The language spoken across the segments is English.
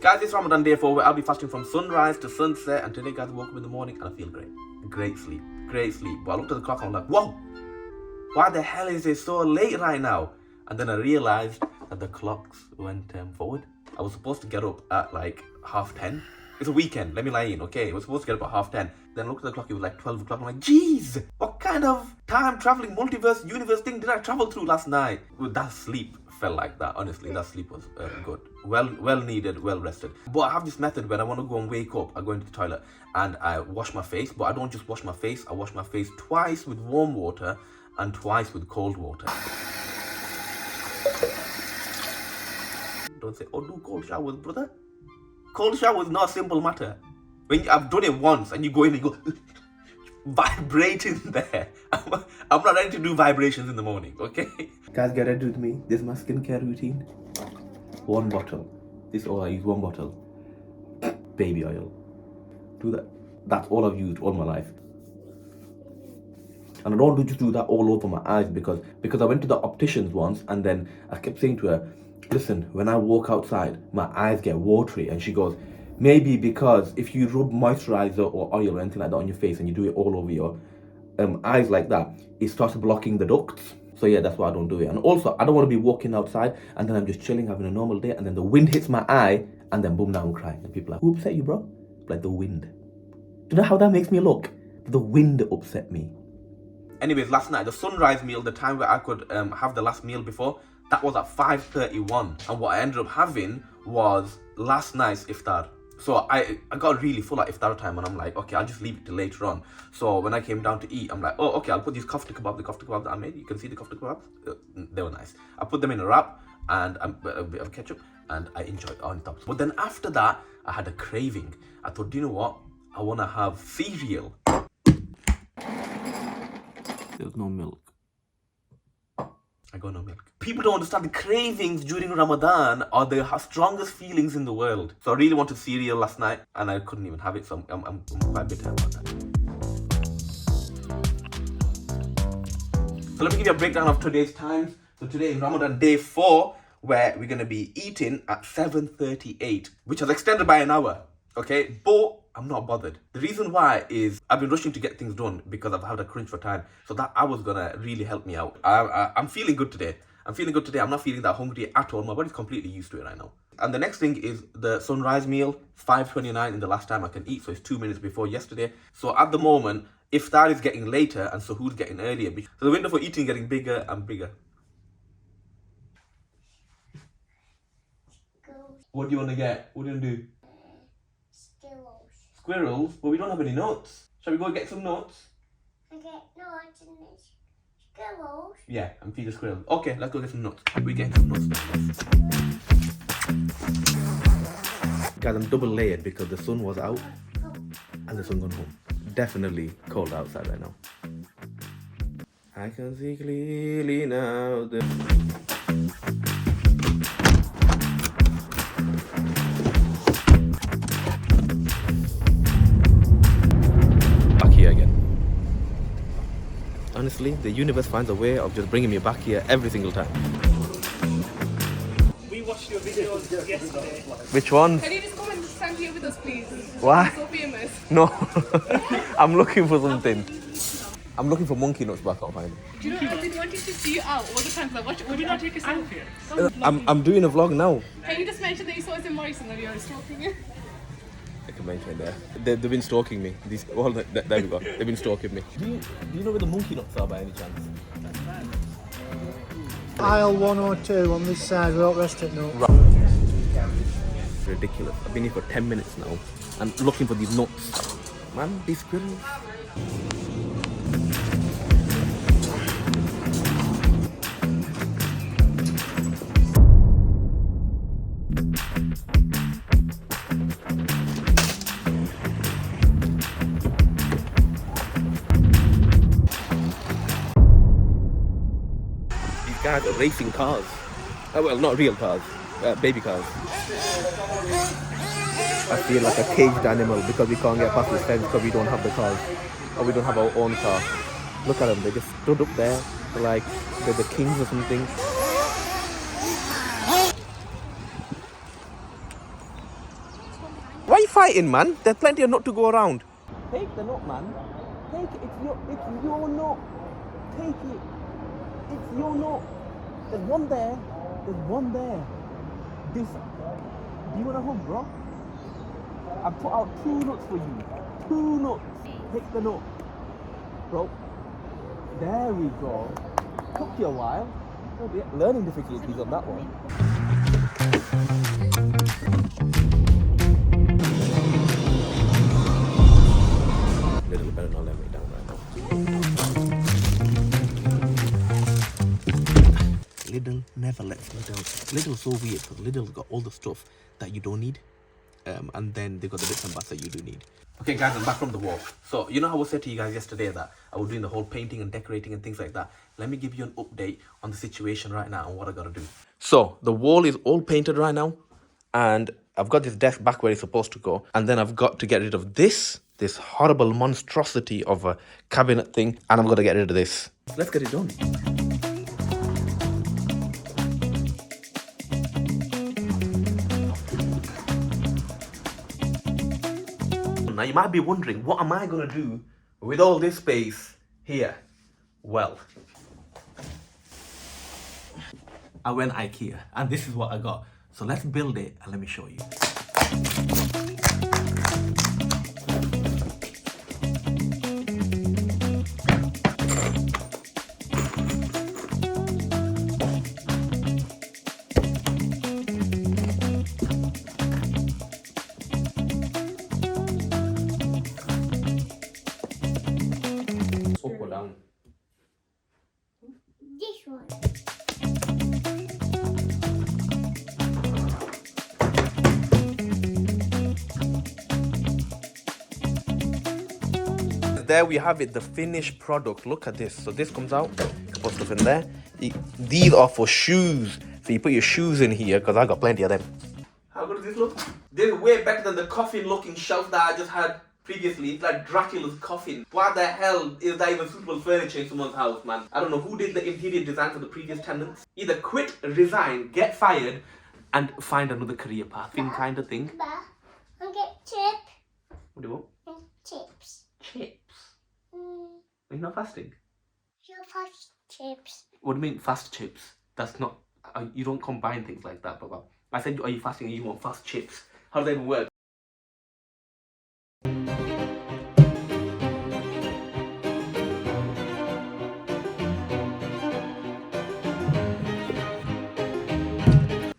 Guys, it's Ramadan day 4 where I'll be fasting from sunrise to sunset, and today guys I woke up in the morning and I feel great. Great sleep. But I looked at the clock and I'm like, whoa! Why the hell is it so late right now? And then I realized that the clocks went forward. I was supposed to get up at like 10:30. It's a weekend, let me lie in, okay? I was supposed to get up at 10:30. Then I looked at the clock, it was like 12 o'clock. I'm like, jeez! What kind of time-traveling multiverse universe thing did I travel through last night? Well, that sleep felt like that, honestly. That sleep was good. Well needed, well rested. But I have this method when I want to go and wake up, I go into the toilet and I wash my face. But I don't just wash my face, I wash my face twice with warm water and twice with cold water. Don't say, oh, do cold showers, brother. Cold shower is not a simple matter. I've done it once and you go in and you go vibrating there. I'm not ready to do vibrations in the morning, okay? Guys, get ready with me. This is my skincare routine. 1 bottle. This is all I use, 1 bottle. Baby oil. Do that. That's all I've used all my life. And I don't just do that all over my eyes because I went to the opticians once and then I kept saying to her, listen, when I walk outside, my eyes get watery. And she goes, maybe because if you rub moisturizer or oil or anything like that on your face and you do it all over your eyes like that, it starts blocking the ducts. So yeah, that's why I don't do it. And also, I don't want to be walking outside and then I'm just chilling, having a normal day, and then the wind hits my eye and then boom, now I'm crying. And people are like, who upset you, bro? Like the wind. Do you know how that makes me look? The wind upset me. Anyways, last night, the sunrise meal, the time where I could have the last meal before, that was at 5:31. And what I ended up having was last night's iftar. So I got really full at iftar time and I'm like, okay, I'll just leave it till later on. So when I came down to eat, I'm like, oh, okay, I'll put these the kofta kebab that I made. You can see the kofta kebabs. They were nice. I put them in a wrap and a bit of ketchup and I enjoyed it on top. But then after that, I had a craving. I thought, do you know what? I want to have cereal. There's no milk. I got no milk. People don't understand the cravings during Ramadan are the strongest feelings in the world. So I really wanted cereal last night and I couldn't even have it, so I'm quite bitter about that. So let me give you a breakdown of today's times. So today is Ramadan day 4, where we're going to be eating at 7:38, which has extended by an hour, okay? But I'm not bothered. The reason why is I've been rushing to get things done because I've had a crunch for time. So that hour's gonna really help me out. I'm feeling good today. I'm not feeling that hungry at all. My body's completely used to it right now. And the next thing is the sunrise meal, 5:29 in the last time I can eat. So it's 2 minutes before yesterday. So at the moment, iftar is getting later and suhoor's getting earlier. So the window for eating is getting bigger and bigger. What do you want to get? What do you want to do? Squirrels? Well, we don't have any nuts. Shall we go get some nuts? Okay, nuts and squirrels. Yeah, and feed the squirrels. Okay, let's go get some nuts. We're getting some nuts. Guys, I'm double layered because the sun was out and the sun gone home. Definitely cold outside right now. I can see clearly now. Honestly, the universe finds a way of just bringing me back here every single time. We watched your videos yesterday. Which one? Can you just come and stand here with us, please? Why? You're so famous. No, I'm looking for something. I'm looking for monkey nuts, but I can't find them. Do you know, I've been wanting to see you out all the time because I watch it. Would you not take a selfie? I'm doing a vlog now. Can you just mention that you saw us in Morrison and you're stalking it? I can mention there. They've been stalking me. There we go. They've been stalking me. Do you know where the monkey nuts are by any chance? Aisle 102 on this side, we don't rest it now. Ridiculous. I've been here for 10 minutes now and looking for these nuts. Man, these squirrels. Guys are racing cars. Well, not real cars, baby cars. I feel like a caged animal because we can't get past this fence because we don't have the cars. Or we don't have our own car. Look at them, they just stood up there like they're the kings or something. fighting, man? There's plenty of nut to go around. Take the nut, man. Take it. It's your nut. Take it. It's your nut. There's one there. There's one there. This. Do you want a hug, bro? I've put out 2 nuts for you. 2 nuts. Take the nut. Bro. There we go. Took you a while. Oh, yeah. Learning difficulties on that one. Little better not let me down right now. Lidl never lets me down. Lidl's so weird because Lidl's got all the stuff that you don't need. And then they got the bits and bats that you do need. Okay guys, I'm back from the walk. So you know how I said to you guys yesterday that I was doing the whole painting and decorating and things like that. Let me give you an update on the situation right now and what I gotta do. So the wall is all painted right now, and I've got this desk back where it's supposed to go, and then I've got to get rid of this horrible monstrosity of a cabinet thing, and I'm gonna get rid of this. Let's get it done. Now you might be wondering, what am I gonna do with all this space here? Well, I went IKEA and this is what I got. So let's build it and let me show you. Up or down? This one. There we have it, the finished product. Look at this. So this comes out, put stuff in there. These are for shoes. So you put your shoes in here, because I got plenty of them. How good does this look? This is way better than the coffin looking shelf that I just had previously. It's like Dracula's coffin. Why the hell is that even suitable furniture in someone's house, man? I don't know who did the interior design for the previous tenants. Either quit, resign, get fired, and find another career path. Kind of thing. Bah, I'll get chip What do you want? and chips. Chips. Are you not fasting? Your first chips. What do you mean fast chips? That's not, you don't combine things like that, Baba. I said, are you fasting and you want fast chips? How does that even work?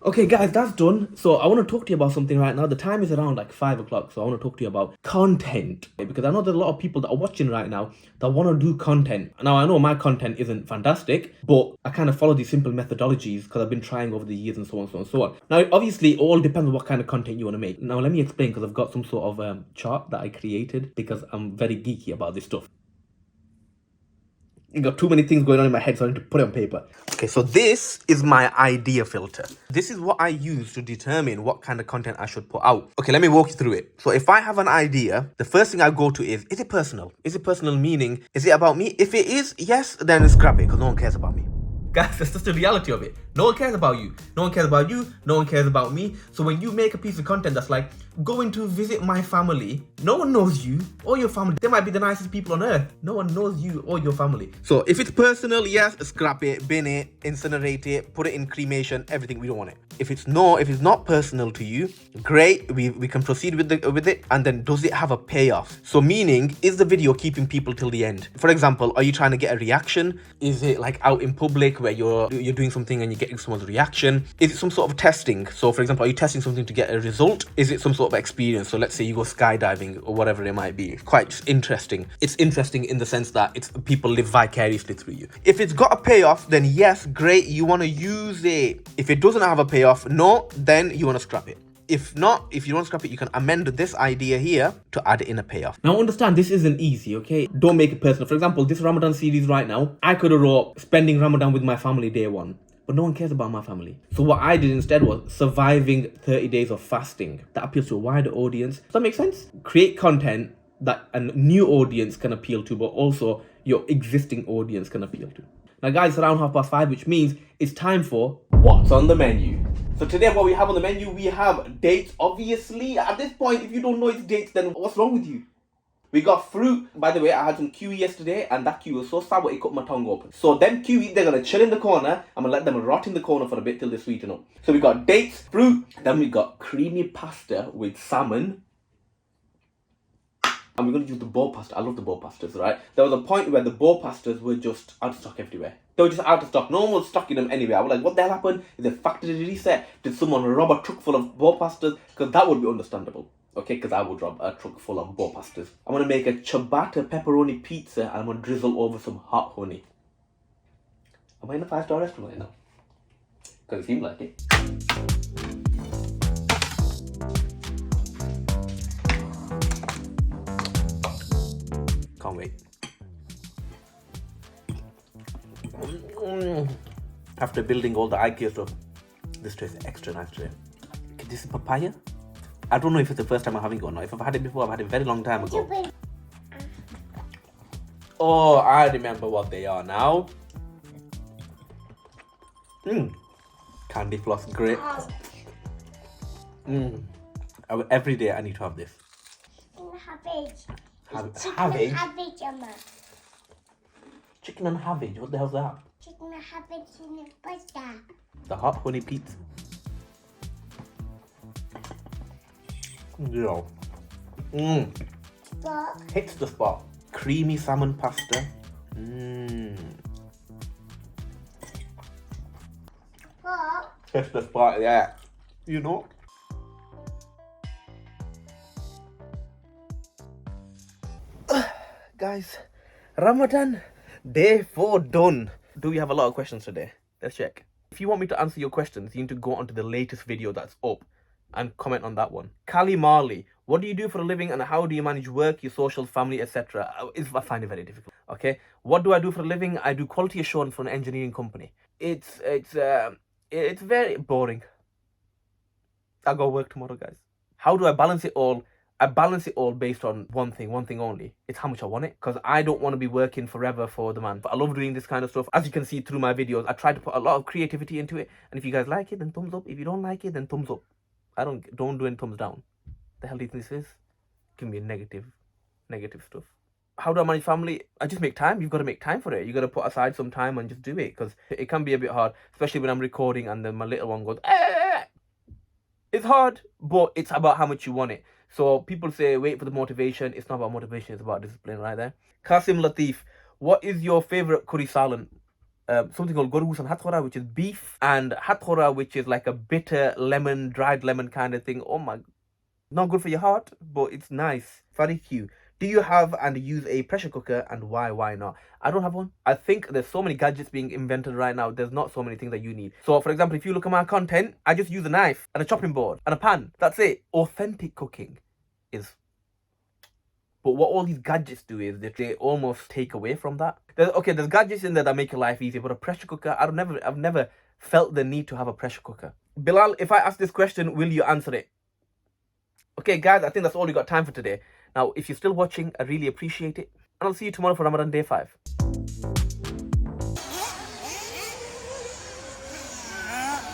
Okay guys, that's done. So I want to talk to you about something right now. The time is around like 5 o'clock, so I want to talk to you about content. Because I know there's a lot of people that are watching right now that want to do content. Now I know my content isn't fantastic, but I kind of follow these simple methodologies because I've been trying over the years and so on, so on, so on. Now obviously it all depends on what kind of content you want to make. Now let me explain, because I've got some sort of chart that I created because I'm very geeky about this stuff. I got too many things going on in my head, so I need to put it on paper. Okay, so this is my idea filter. This is what I use to determine what kind of content I should put out. Okay, let me walk you through it. So if I have an idea, the first thing I go to is it personal? Is it personal meaning? Is it about me? If it is, yes, then scrap it, because no one cares about me. Guys, that's just the reality of it. No one cares about you. No one cares about you. No one cares about me. So when you make a piece of content that's like, going to visit my family, no one knows you or your family. They might be the nicest people on earth. No one knows you or your family. So if it's personal, yes, scrap it, bin it, incinerate it, put it in cremation, everything. We don't want it. If it's not personal to you, great, we can proceed with it. And then does it have a payoff? So meaning, is the video keeping people till the end? For example, are you trying to get a reaction? Is it like out in public where you're doing something and you're getting someone's reaction? Is it some sort of testing? So for example, are you testing something to get a result? Is it some sort of experience? So let's say you go skydiving or whatever it might be. It's quite interesting. It's interesting in the sense that it's people live vicariously through you. If it's got a payoff, then yes, great, you want to use it. If it doesn't have a payoff, no, then you want to scrap it. If not, if you don't scrap it, you can amend this idea here to add in a payoff. Now understand, this isn't easy, okay? Don't make it personal. For example, this Ramadan series right now, I could have wrote spending Ramadan with my family day 1. But no one cares about my family. So what I did instead was surviving 30 days of fasting. That appeals to a wider audience. Does that make sense? Create content that a new audience can appeal to, but also your existing audience can appeal to. Now guys, it's around 5:30, which means it's time for what's on the menu. So today what we have on the menu, we have dates. Obviously, at this point, if you don't know it's dates, then what's wrong with you? We got fruit. By the way, I had some kiwi yesterday, and that kiwi was so sour it cut my tongue open. So them kiwi, they're gonna chill in the corner. I'm gonna let them rot in the corner for a bit till they sweeten up. So we got dates, fruit, then we got creamy pasta with salmon. And we're going to use the bowl pasta. I love the bowl pastas, right? There was a point where the bowl pastas were just out of stock everywhere. They were just out of stock. No one was stocking them anywhere. I was like, what the hell happened? Is the factory reset? Did someone rob a truck full of bowl pastas? Because that would be understandable. Okay, because I would rob a truck full of bowl pastas. I'm going to make a ciabatta pepperoni pizza and I'm going to drizzle over some hot honey. Am I in a 5-star restaurant right now? Because it seems like it. Can't wait. After building all the IKEA stuff, this tastes extra nice today. Okay, this is papaya. I don't know if it's the first time I'm having it or not. If I've had it before, I've had it a very long time ago. Oh, I remember what they are now. Candy floss grape. Every day I need to have this. Cabbage? Cabbage, Emma. Chicken and cabbage? What the hell's that? Chicken and cabbage in the pasta. The hot honey pizza. Yeah. But Hits the spot. Creamy salmon pasta. but Hits the spot, yeah. You know? Guys, Ramadan, day 4 done. Do we have a lot of questions today? Let's check. If you want me to answer your questions, you need to go onto the latest video that's up and comment on that one. Callie Marley, what do you do for a living and how do you manage work, your social, family, etc.? I find it very difficult. Okay, what do I do for a living? I do quality assurance for an engineering company. It's very boring. I go work tomorrow, guys. How do I balance it all? I balance it all based on one thing only. It's how much I want it. Because I don't want to be working forever for the man. But I love doing this kind of stuff. As you can see through my videos, I try to put a lot of creativity into it. And if you guys like it, then thumbs up. If you don't like it, then thumbs up. I don't do any thumbs down. The hell do you think this is? Give me a negative stuff. How do I manage family? I just make time. You've got to make time for it. You've got to put aside some time and just do it. Because it can be a bit hard. Especially when I'm recording and then my little one goes, eh! It's hard, but it's about how much you want it. So people say, wait for the motivation. It's not about motivation. It's about discipline right there. Qasim Latif, what is your favorite curry salan? Something called gorgus and hathora, which is beef, and hathora, which is like a bitter lemon, dried lemon kind of thing. Oh my, not good for your heart, but it's nice. Very cute. Do you have and use a pressure cooker, and why? Why not? I don't have one. I think there's so many gadgets being invented right now. There's not so many things that you need. So, for example, if you look at my content, I just use a knife and a chopping board and a pan. That's it. Authentic cooking is. But what all these gadgets do is that they almost take away from that. There's gadgets in there that make your life easier, but a pressure cooker, I've never felt the need to have a pressure cooker. Bilal, if I ask this question, will you answer it? Okay, guys, I think that's all we got time for today. Now, if you're still watching, I really appreciate it. And I'll see you tomorrow for Ramadan Day 5.